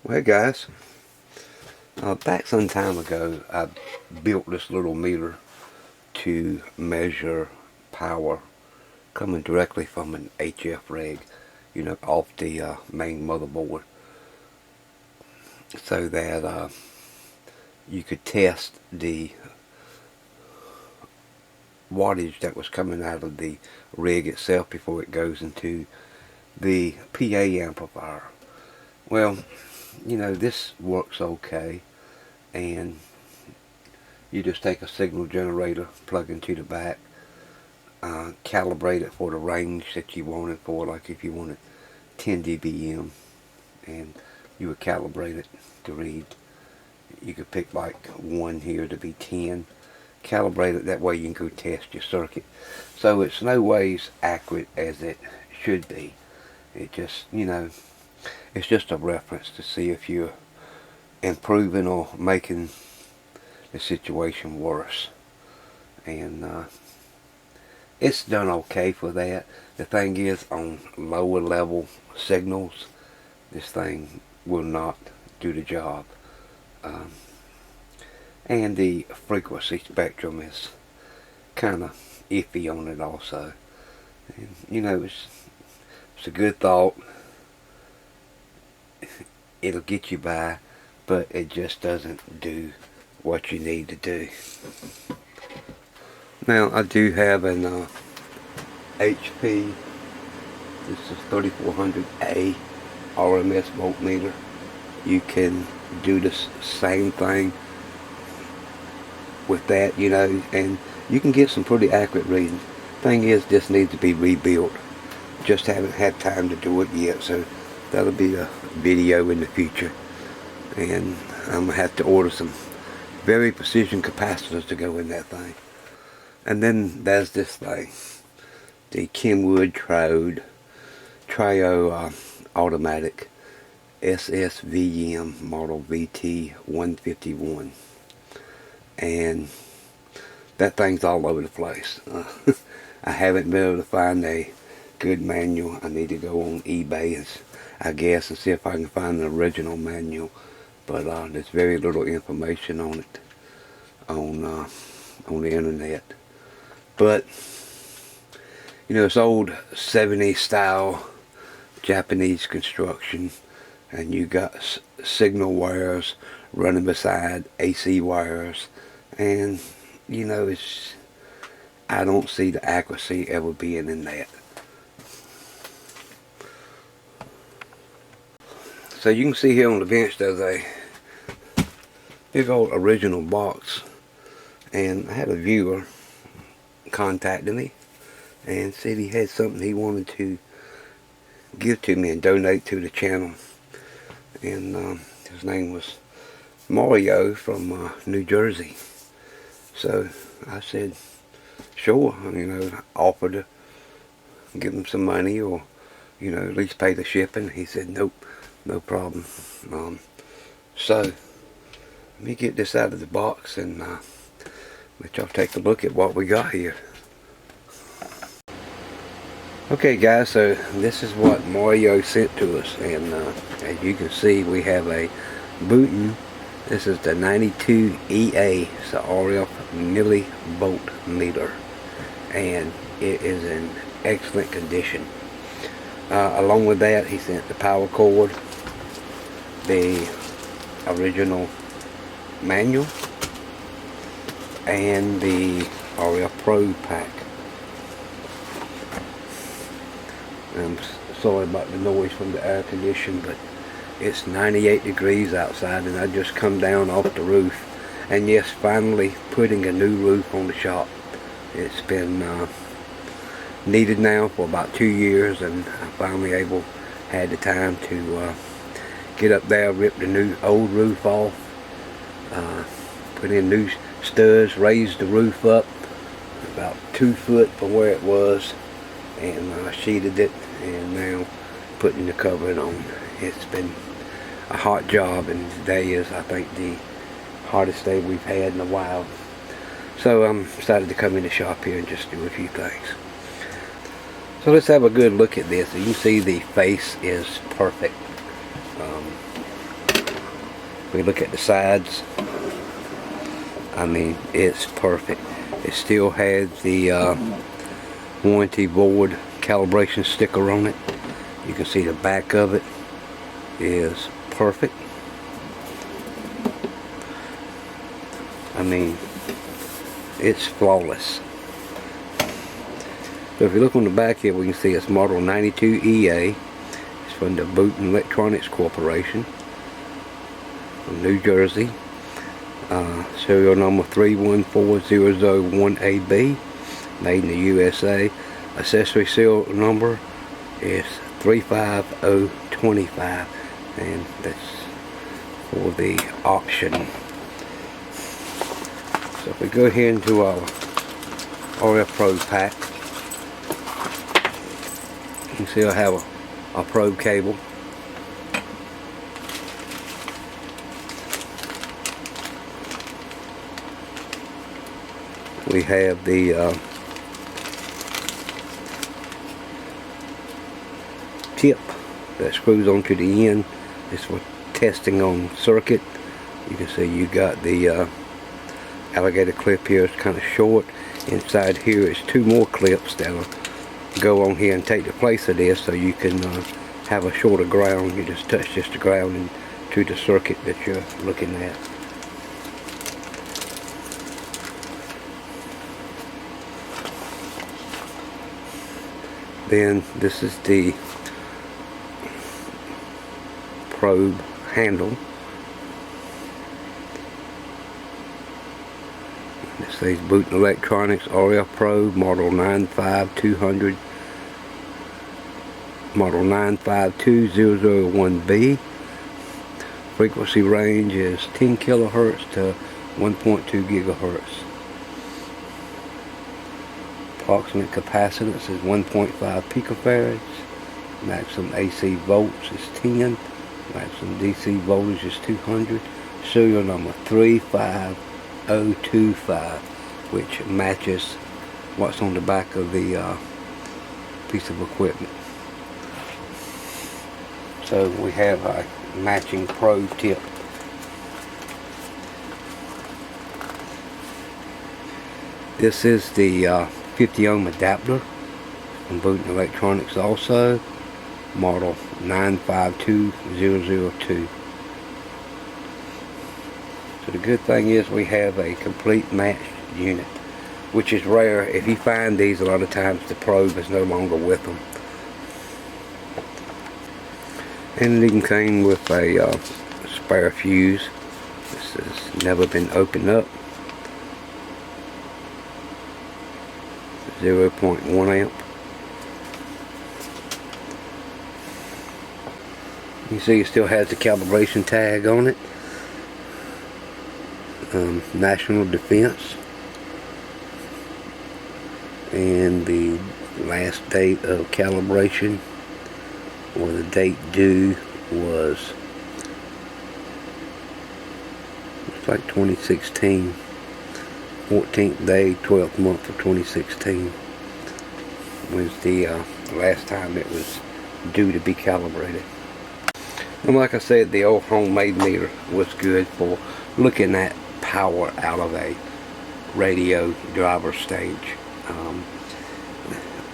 Well guys, back some time ago I built this little meter to measure power coming directly from an HF reg, off the main motherboard, so that you could test the wattage that was coming out of the rig itself before it goes into the PA amplifier. Well, this works okay, and you just take a signal generator, plug into the back, calibrate it for the range that you want it for. Like if you wanted 10 dBm, and you would calibrate it to read, you could pick like 1 here to be 10, calibrate it, that way you can go test your circuit. So it's no ways accurate as it should be. It just, it's just a reference to see if you're improving or making the situation worse. And it's done okay for that. The thing is, on lower level signals, this thing will not do the job. And the frequency spectrum is kind of iffy on it also. And, it's a good thought. It'll get you by, but it just doesn't do what you need to do. Now I do have an HP, this is 3400A RMS voltmeter. You can do this same thing with that, and you can get some pretty accurate readings. Thing is, this needs to be rebuilt. Just haven't had time to do it yet, so that'll be a video in the future. And I'm gonna have to order some very precision capacitors to go in that thing. And then there's this thing, the Kenwood Trio automatic SSVM model VT151, and that thing's all over the place. I haven't been able to find a good manual. I need to go on eBay, I guess, and see if I can find the original manual. But there's very little information on it on the internet. But it's old 70s style Japanese construction, and you got signal wires running beside AC wires, and I don't see the accuracy ever being in that. So you can see here on the bench there's a big old original box, and I had a viewer contacted me and said he had something he wanted to give to me and donate to the channel. And his name was Mario from New Jersey. So I said sure, offered to give him some money, or at least pay the shipping. He said nope, no problem. So let me get this out of the box and let y'all take a look at what we got here. Okay guys, so this is what Mario sent to us, and as you can see, we have a Booton. This is the 92EA, it's a RF millivolt meter, and it is in excellent condition. Along with that, he sent the power cord, the original manual, and the RF Pro pack. I'm sorry about the noise from the air condition, but it's 98 degrees outside, and I just come down off the roof. And yes, finally putting a new roof on the shop. It's been needed now for about 2 years, and I finally had the time to get up there, rip the old roof off, put in new studs, raise the roof up about 2 foot from where it was, and sheeted it, and now putting the covering on. It's been a hot job, and today is, I think, the hottest day we've had in a while. So I'm decided to come in the shop here and just do a few things. So let's have a good look at this. You can see the face is perfect. we look at the sides, I mean, it's perfect. It still has the warranty board calibration sticker on it. You can see the back of it is perfect. I mean, it's flawless. So if you look on the back here, we can see it's model 92EA. It's from the Booton Electronics Corporation from New Jersey. Serial number 314001AB, made in the USA. Accessory serial number is 35025, and that's for the option. So if we go here into our RF probe pack, you can see I have a probe cable. We have the tip that screws onto the end. It's for testing on circuit. You can see you got the alligator clip here. It's kind of short. Inside here is two more clips that'll go on here and take the place of this, so you can have a shorter ground. You just touch just the ground and to the circuit that you're looking at. Then this is the probe handle. It says Booton Electronics RF probe model 95200, model 952001B. Frequency range is 10 kilohertz to 1.2 gigahertz. Approximate capacitance is 1.5 picofarads. Maximum AC volts is 10. Maximum DC voltage is 200. Serial number 35025, which matches what's on the back of the piece of equipment. So we have a matching probe tip. This is the 50 ohm adapter from Booton Electronics, also model 952002. So the good thing is we have a complete matched unit, which is rare. If you find these, a lot of times the probe is no longer with them. And it even came with a spare fuse. This has never been opened up. 0.1 amp. You see it still has the calibration tag on it. National Defense. And the last date of calibration, or the date due, was, looks like 2016. 14th day, 12th month of 2016 was the last time it was due to be calibrated. And like I said, the old homemade meter was good for looking at power out of a radio driver stage.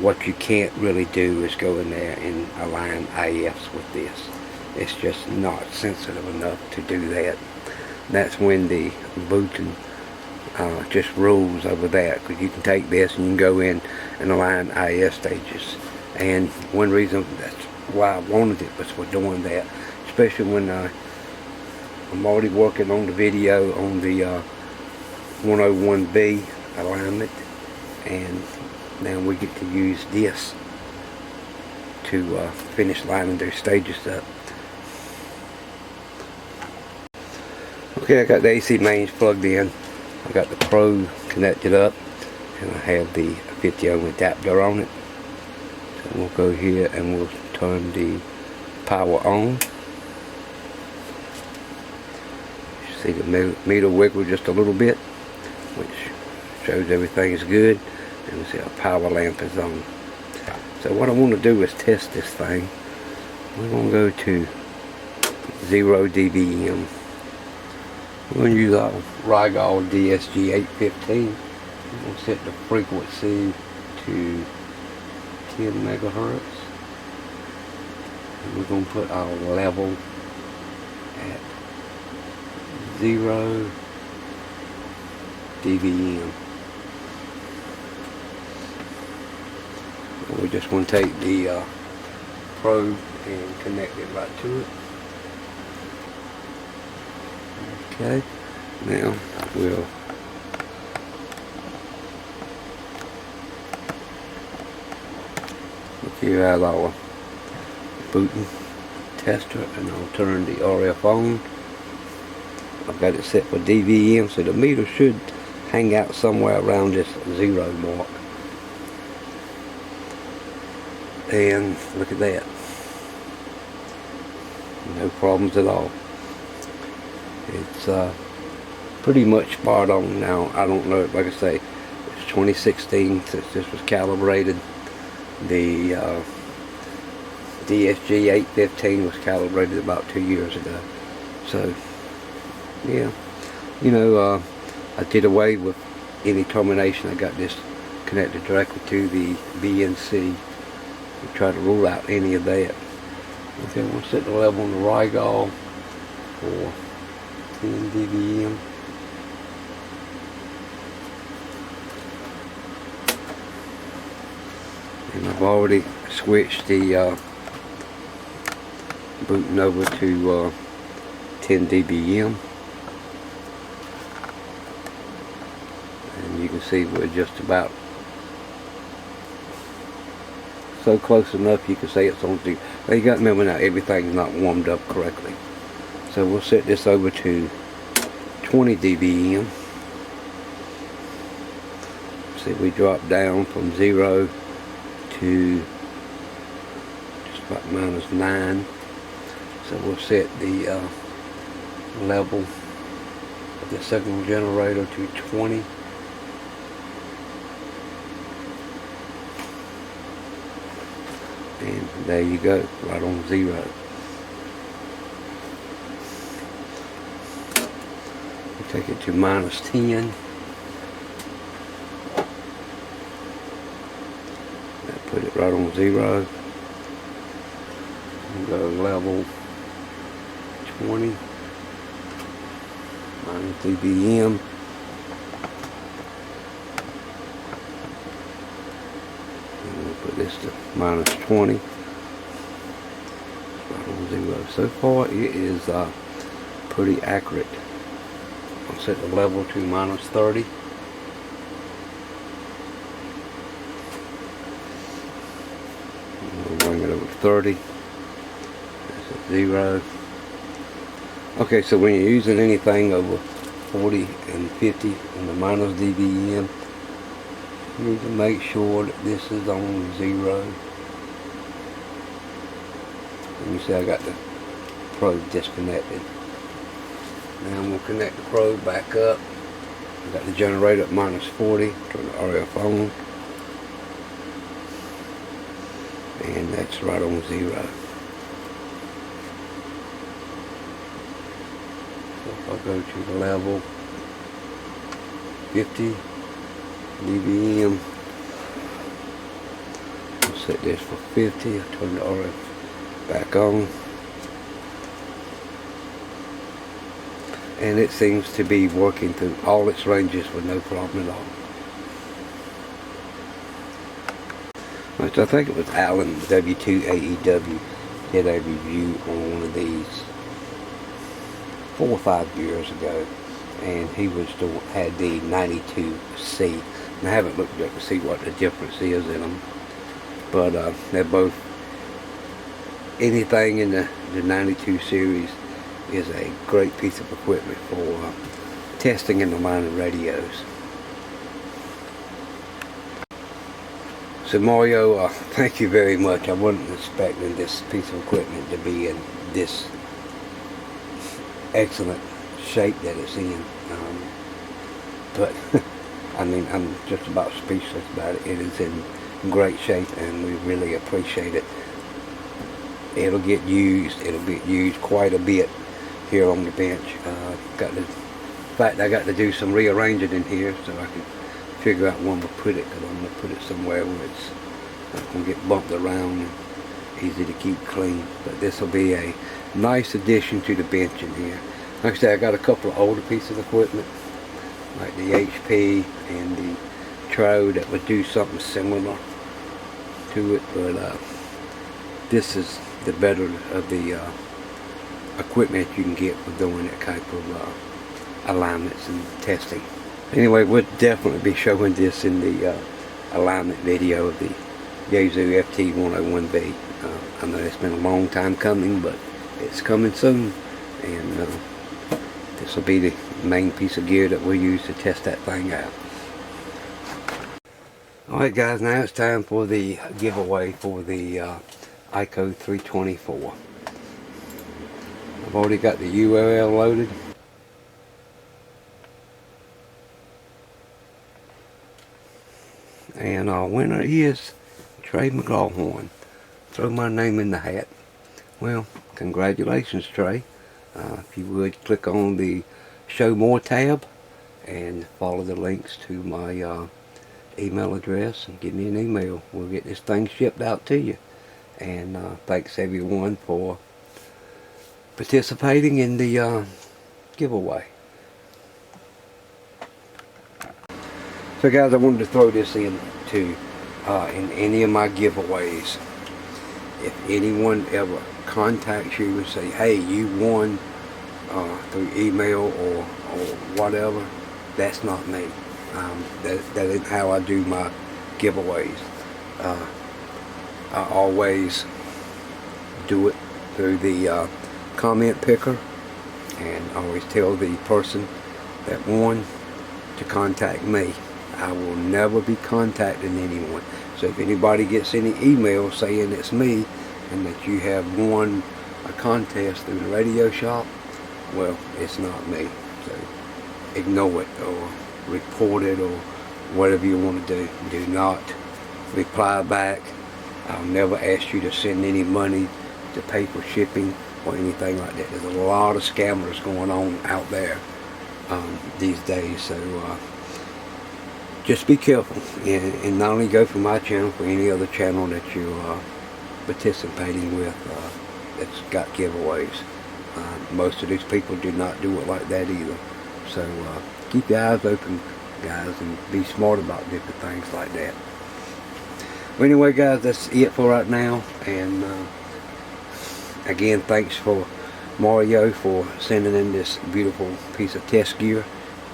What you can't really do is go in there and align IFs with this. It's just not sensitive enough to do that. That's when the Booton just rules over that, because you can take this and you can go in and align IS stages. And one reason that's why I wanted it was for doing that, especially when I'm already working on the video on the 101B alignment, and now we get to use this to finish lining those stages up. Okay, I got the AC mains plugged in. I got the probe connected up, and I have the 50 ohm adapter on it. So we'll go here and we'll turn the power on. You see the meter wiggle just a little bit, which shows everything is good. And we see our power lamp is on. So what I want to do is test this thing. We're going to go to 0 dBm. We're going to use our Rigol DSG 815. We're going to set the frequency to 10 megahertz. And we're going to put our level at 0 dBm. We're just going to take the probe and connect it right to it. Okay, now we'll here have our Booton tester, and I'll turn the RF on. I've got it set for dBm, so the meter should hang out somewhere around this 0 mark. And look at that. No problems at all. It's pretty much spot on now. I don't know, like I say, it's 2016 since this was calibrated. The DSG 815 was calibrated about 2 years ago. So, yeah, you know, I did away with any termination. I got this connected directly to the BNC. We try to rule out any of that. Okay, we'll set the level on the Rigol for 10 dBm. And I've already switched the Booton over to 10 dBm. And you can see we're just about so close enough you can say it's on 0. Now you got to remember now, everything's not warmed up correctly. So we'll set this over to 20 dBm. See, we drop down from 0 to just about -9. So we'll set the level of the signal generator to 20. And there you go, right on 0. We'll take it to -10. That put it right on 0. And go level 20, -dBm. Put this to -20, right on 0. So far it is pretty accurate. I'll set the level to -30. We'll bring it over to 30. That's at 0. Okay, so when you're using anything over 40 and 50 in the -dBm, you need to make sure that this is on 0. And you see I got the probe disconnected. Now I'm going to connect the probe back up. I got the generator at -40, turn the RF on. And that's right on 0. So if I go to the level 50 dBm, I'll set this for 50, I'll turn the RF back on, and it seems to be working through all its ranges with no problem at all. Which I think it was Alan W2AEW did a review on one of these 4 or 5 years ago, and he was had the 92C. And I haven't looked up to see what the difference is in them, but they're both, anything in the 92 series is a great piece of equipment for testing and aligning radios. So Mario, thank you very much. I wasn't expecting this piece of equipment to be in this excellent shape that it's in, but I mean, I'm just about speechless about it. It is in great shape, and we really appreciate it. It'll get used quite a bit here on the bench. Got the fact, I got to do some rearranging in here so I can figure out where I'm going to put it, because I'm going to put it somewhere where it's not going to get bumped around and easy to keep clean. But this will be a nice addition to the bench in here. Like I said, I got a couple of older pieces of equipment, like the HP and the Tro, that would do something similar to it, but this is the better of the equipment you can get for doing that type of alignments and testing. Anyway, we'll definitely be showing this in the alignment video of the Yaesu FT101B. I know it's been a long time coming, but it's coming soon, and this will be the main piece of gear that we'll use to test that thing out. Alright guys, now it's time for the giveaway for the Eico 324. I've already got the URL loaded. And our winner is Trey McGrawhorn. Throw my name in the hat. Well, congratulations, Trey. If you would, click on the Show More tab and follow the links to my email address and give me an email. We'll get this thing shipped out to you. And thanks everyone for participating in the giveaway. So guys, I wanted to throw this in too. In any of my giveaways, if anyone ever contacts you and say, hey, you won through email or whatever, that's not me. That isn't how I do my giveaways. I always do it through the comment picker, and I always tell the person that won to contact me. I will never be contacting anyone. So if anybody gets any email saying it's me and that you have won a contest through the radio shop, well, it's not me. So ignore it or report it or whatever you want to do. Do not reply back. I'll never ask you to send any money to pay for shipping or anything like that. There's a lot of scammers going on out there these days, so just be careful, and not only go for my channel, for any other channel that you are participating with that's got giveaways. Most of these people do not do it like that either. So keep your eyes open, guys, and be smart about different things like that. Well, anyway guys, that's it for right now, and again, thanks for Mario for sending in this beautiful piece of test gear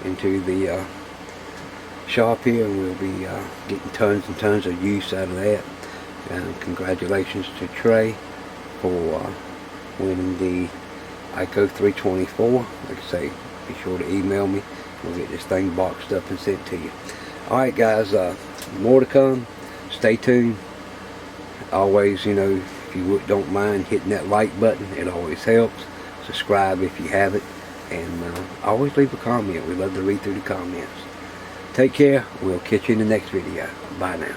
into the shop here, and we'll be getting tons and tons of use out of that. And congratulations to Trey for winning the Eico 324. Like I say, be sure to email me. We'll get this thing boxed up and sent to you. Alright guys, more to come. Stay tuned. Always, you know, if you don't mind hitting that like button, it always helps. Subscribe if you haven't, and always leave a comment. We love to read through the comments. Take care. We'll catch you in the next video. Bye now.